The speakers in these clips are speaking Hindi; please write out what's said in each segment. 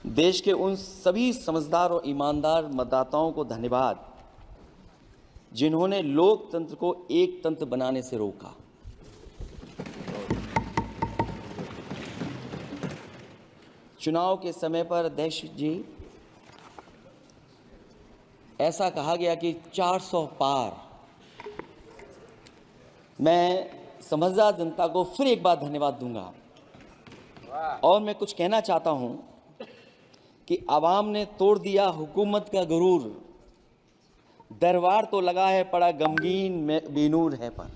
देश के उन सभी समझदार और ईमानदार मतदाताओं को धन्यवाद जिन्होंने लोकतंत्र को एक तंत्र बनाने से रोका। चुनाव के समय पर अध्यक्ष जी ऐसा कहा गया कि 400 पार। मैं समझदार जनता को फिर एक बार धन्यवाद दूंगा और मैं कुछ कहना चाहता हूं कि आवाम ने तोड़ दिया हुकूमत का गुरूर, दरबार तो लगा है पड़ा गमगीन में बेनूर है पर।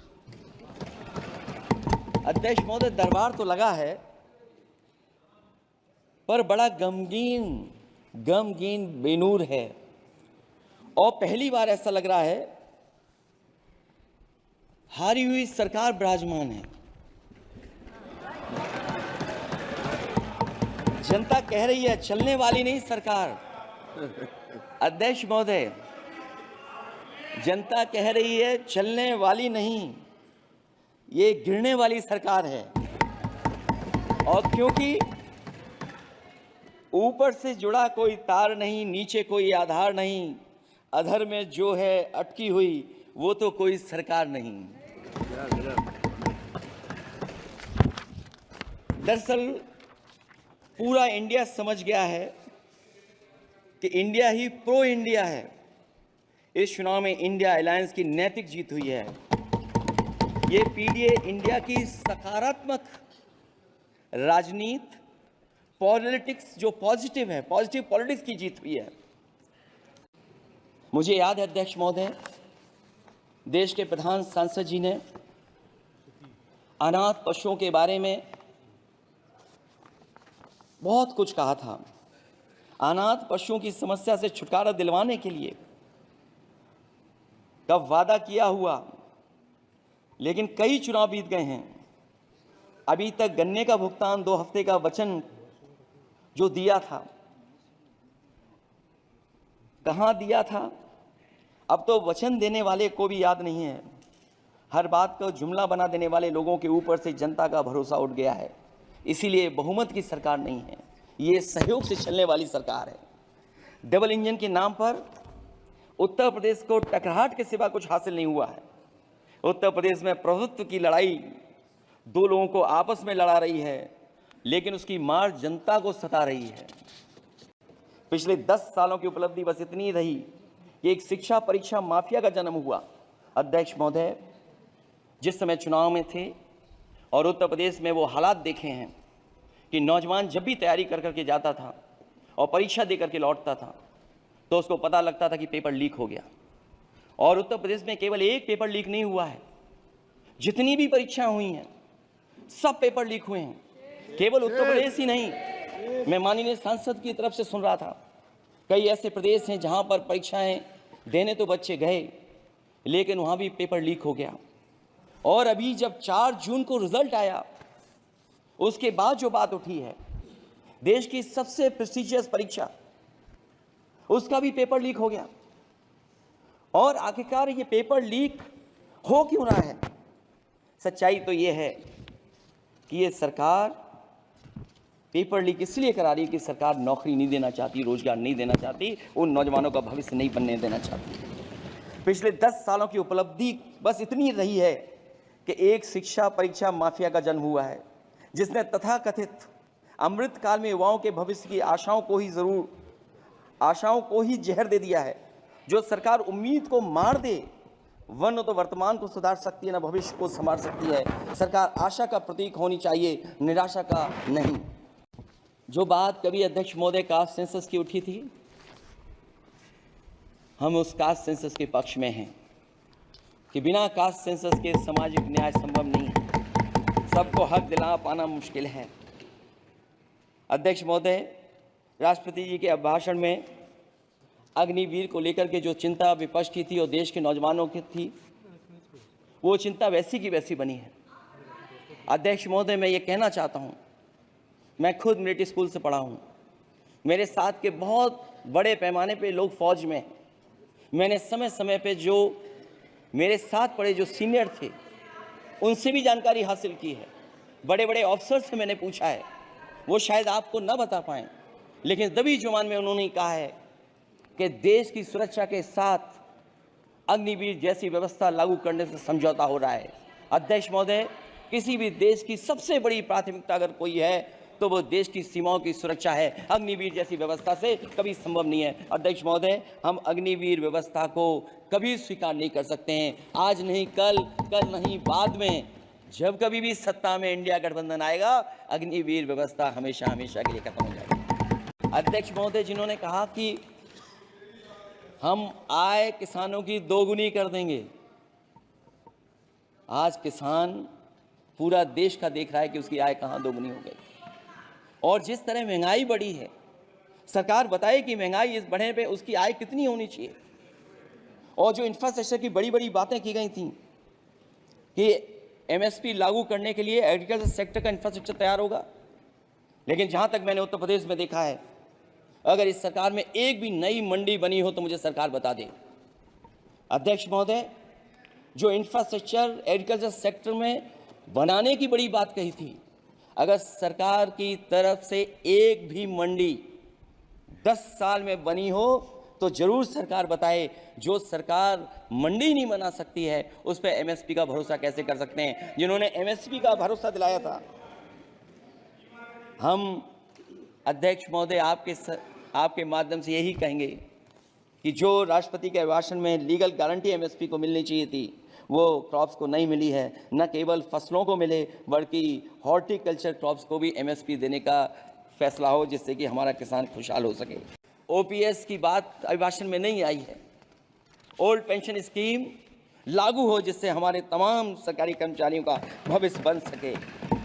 अध्यक्ष महोदय, दरबार तो लगा है पर बड़ा गमगीन बेनूर है और पहली बार ऐसा लग रहा है हारी हुई सरकार विराजमान है। जनता कह रही है चलने वाली नहीं सरकार। अध्यक्ष महोदय, जनता कह रही है चलने वाली नहीं, ये गिरने वाली सरकार है। और क्योंकि ऊपर से जुड़ा कोई तार नहीं, नीचे कोई आधार नहीं, अधर में जो है अटकी हुई वो तो कोई सरकार नहीं। दरअसल पूरा इंडिया समझ गया है कि इंडिया ही प्रो इंडिया है। इस चुनाव में इंडिया अलायंस की नैतिक जीत हुई है। ये पीडीए इंडिया की सकारात्मक राजनीति, पॉलिटिक्स जो पॉजिटिव है, पॉजिटिव पॉलिटिक्स की जीत हुई है। मुझे याद है अध्यक्ष महोदय, देश के प्रधान सांसद जी ने अनाथ पशुओं के बारे में बहुत कुछ कहा था। अनाथ पशुओं की समस्या से छुटकारा दिलवाने के लिए कब वादा किया हुआ, लेकिन कई चुनाव बीत गए हैं, अभी तक गन्ने का भुगतान 2 हफ्ते का वचन जो दिया था, कहां दिया था? अब तो वचन देने वाले को भी याद नहीं है। हर बात को जुमला बना देने वाले लोगों के ऊपर से जनता का भरोसा उठ गया है। इसीलिए बहुमत की सरकार नहीं है, ये सहयोग से चलने वाली सरकार है। डबल इंजन के नाम पर उत्तर प्रदेश को टकराहट के सिवा कुछ हासिल नहीं हुआ है। उत्तर प्रदेश में प्रभुत्व की लड़ाई 2 लोगों को आपस में लड़ा रही है, लेकिन उसकी मार जनता को सता रही है। पिछले 10 सालों की उपलब्धि बस इतनी रही कि एक शिक्षा परीक्षा माफिया का जन्म हुआ। अध्यक्ष महोदय, जिस समय चुनाव में थे और उत्तर प्रदेश में वो हालात देखे हैं कि नौजवान जब भी तैयारी कर करके जाता था और परीक्षा दे करके लौटता था तो उसको पता लगता था कि पेपर लीक हो गया। और उत्तर प्रदेश में केवल एक पेपर लीक नहीं हुआ है, जितनी भी परीक्षाएं हुई हैं सब पेपर लीक हुए हैं। केवल उत्तर प्रदेश ही नहीं, मैं माननीय सांसद की तरफ से सुन रहा था, कई ऐसे प्रदेश हैं जहां पर परीक्षाएं देने तो बच्चे गए लेकिन वहां भी पेपर लीक हो गया। और अभी जब 4 जून को रिजल्ट आया, उसके बाद जो बात उठी है, देश की सबसे प्रेस्टिजियस परीक्षा, उसका भी पेपर लीक हो गया। और आखिरकार ये पेपर लीक हो क्यों रहा है? सच्चाई तो ये है कि ये सरकार पेपर लीक इसलिए करा रही है कि सरकार नौकरी नहीं देना चाहती, रोजगार नहीं देना चाहती, उन नौजवानों का भविष्य नहीं बनने देना चाहती। पिछले 10 सालों की उपलब्धि बस इतनी रही है कि एक शिक्षा परीक्षा माफिया का जन्म हुआ है, जिसने तथाकथित अमृतकाल में युवाओं के भविष्य की आशाओं को ही जहर दे दिया है। जो सरकार उम्मीद को मार दे, वह न तो वर्तमान को सुधार सकती है, न भविष्य को संभाल सकती है। सरकार आशा का प्रतीक होनी चाहिए, निराशा का नहीं। जो बात कभी अध्यक्ष महोदय कास्ट सेंसस की उठी थी, हम उस कास्ट सेंसस के पक्ष में हैं कि बिना कास्ट सेंसस के सामाजिक न्याय संभव नहीं है। सबको हक दिला पाना मुश्किल है। अध्यक्ष महोदय, राष्ट्रपति जी के अभिभाषण में अग्निवीर को लेकर के जो चिंता विपक्ष की थी और देश के नौजवानों की थी, वो चिंता वैसी की वैसी बनी है। अध्यक्ष महोदय, मैं ये कहना चाहता हूँ, मैं खुद मिलिट्री स्कूल से पढ़ा हूँ, मेरे साथ के बहुत बड़े पैमाने पे लोग फौज में हैं। मैंने समय समय पे जो मेरे साथ पढ़े जो सीनियर थे उनसे भी जानकारी हासिल की है। बड़े बड़े ऑफिसर से मैंने पूछा है, वो शायद आपको न बता पाएँ, लेकिन दबी जुबान में उन्होंने कहा है कि देश की सुरक्षा के साथ अग्निवीर जैसी व्यवस्था लागू करने से समझौता हो रहा है। अध्यक्ष महोदय, किसी भी देश की सबसे बड़ी प्राथमिकता अगर कोई है तो वो देश की सीमाओं की सुरक्षा है। अग्निवीर जैसी व्यवस्था से कभी संभव नहीं है। अध्यक्ष महोदय, हम अग्निवीर व्यवस्था को कभी स्वीकार नहीं कर सकते हैं। आज नहीं कल, कल नहीं बाद में, जब कभी भी सत्ता में इंडिया गठबंधन आएगा, अग्निवीर व्यवस्था हमेशा हमेशा के लिए खत्म हो जाएगी। अध्यक्ष महोदय, जिन्होंने कहा कि हम आय किसानों की दोगुनी कर देंगे, आज किसान पूरा देश का देख रहा है कि उसकी आय कहां दोगुनी हो गई। और जिस तरह महंगाई बढ़ी है, सरकार बताए कि महंगाई इस बढ़ने पे उसकी आय कितनी होनी चाहिए। और जो इंफ्रास्ट्रक्चर की बड़ी बड़ी बातें की गई थी कि एमएसपी लागू करने के लिए एग्रीकल्चर सेक्टर का इंफ्रास्ट्रक्चर तैयार होगा, लेकिन जहां तक मैंने उत्तर प्रदेश में देखा है, अगर इस सरकार में एक भी नई मंडी बनी हो तो मुझे सरकार बता दे। अध्यक्ष महोदय, जो इंफ्रास्ट्रक्चर एग्रीकल्चर सेक्टर में बनाने की बड़ी बात कही थी, अगर सरकार की तरफ से एक भी मंडी 10 साल में बनी हो तो जरूर सरकार बताए। जो सरकार मंडी नहीं बना सकती है उस पर एमएसपी का भरोसा कैसे कर सकते हैं। जिन्होंने एमएसपी का भरोसा दिलाया था, हम अध्यक्ष महोदय आपके माध्यम से यही कहेंगे कि जो राष्ट्रपति के अभिभाषण में लीगल गारंटी एमएसपी को मिलनी चाहिए थी, वो क्रॉप्स को नहीं मिली है। न केवल फसलों को मिले बल्कि हॉर्टिकल्चर क्रॉप्स को भी एमएसपी देने का फैसला हो, जिससे कि हमारा किसान खुशहाल हो सके। ओपीएस की बात अभिभाषण में नहीं आई है। ओल्ड पेंशन स्कीम लागू हो, जिससे हमारे तमाम सरकारी कर्मचारियों का भविष्य बन सके।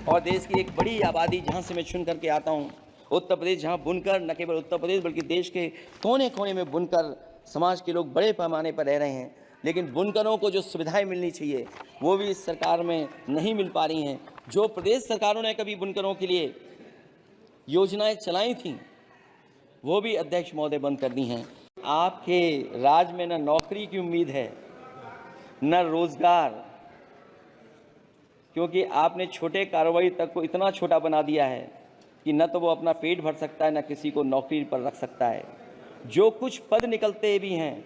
और देश की एक बड़ी आबादी, जहाँ से मैं चुन करके आता हूँ, उत्तर प्रदेश, जहाँ बुनकर, न केवल उत्तर प्रदेश बल्कि देश के कोने कोने में बुनकर समाज के लोग बड़े पैमाने पर रह रहे हैं, लेकिन बुनकरों को जो सुविधाएं मिलनी चाहिए वो भी इस सरकार में नहीं मिल पा रही हैं। जो प्रदेश सरकारों ने कभी बुनकरों के लिए योजनाएं चलाई थीं, वो भी अध्यक्ष महोदय बंद कर दी हैं। आपके राज में न नौकरी की उम्मीद है न रोजगार, क्योंकि आपने छोटे कारोबारी तक को इतना छोटा बना दिया है कि न तो वो अपना पेट भर सकता है, न किसी को नौकरी पर रख सकता है। जो कुछ पद निकलते भी हैं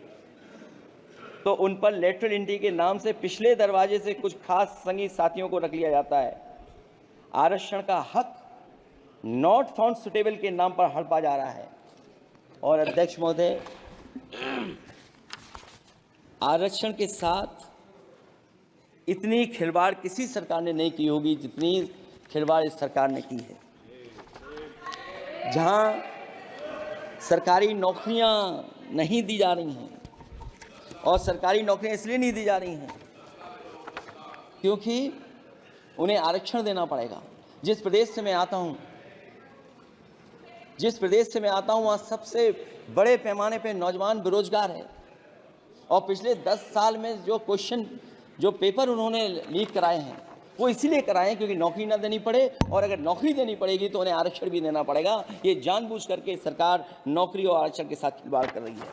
तो उन पर लेटरल एंट्री के नाम से पिछले दरवाजे से कुछ खास संगी साथियों को रख लिया जाता है। आरक्षण का हक नॉट फाउंड सुटेबल के नाम पर हड़पा जा रहा है। और अध्यक्ष महोदय, आरक्षण के साथ इतनी खिलवाड़ किसी सरकार ने नहीं की होगी जितनी खिलवाड़ इस सरकार ने की है। जहां सरकारी नौकरियां नहीं दी जा रही हैं, और सरकारी नौकरियां इसलिए नहीं दी जा रही हैं क्योंकि उन्हें आरक्षण देना पड़ेगा। जिस प्रदेश से मैं आता हूं वहाँ सबसे बड़े पैमाने पे नौजवान बेरोजगार है। और पिछले 10 साल में जो पेपर उन्होंने लीक कराए हैं वो इसीलिए कराए हैं क्योंकि नौकरी ना देनी पड़े, और अगर नौकरी देनी पड़ेगी तो उन्हें आरक्षण भी देना पड़ेगा। ये जानबूझ करके सरकार नौकरी और आरक्षण के साथ खिलवाड़ कर रही है।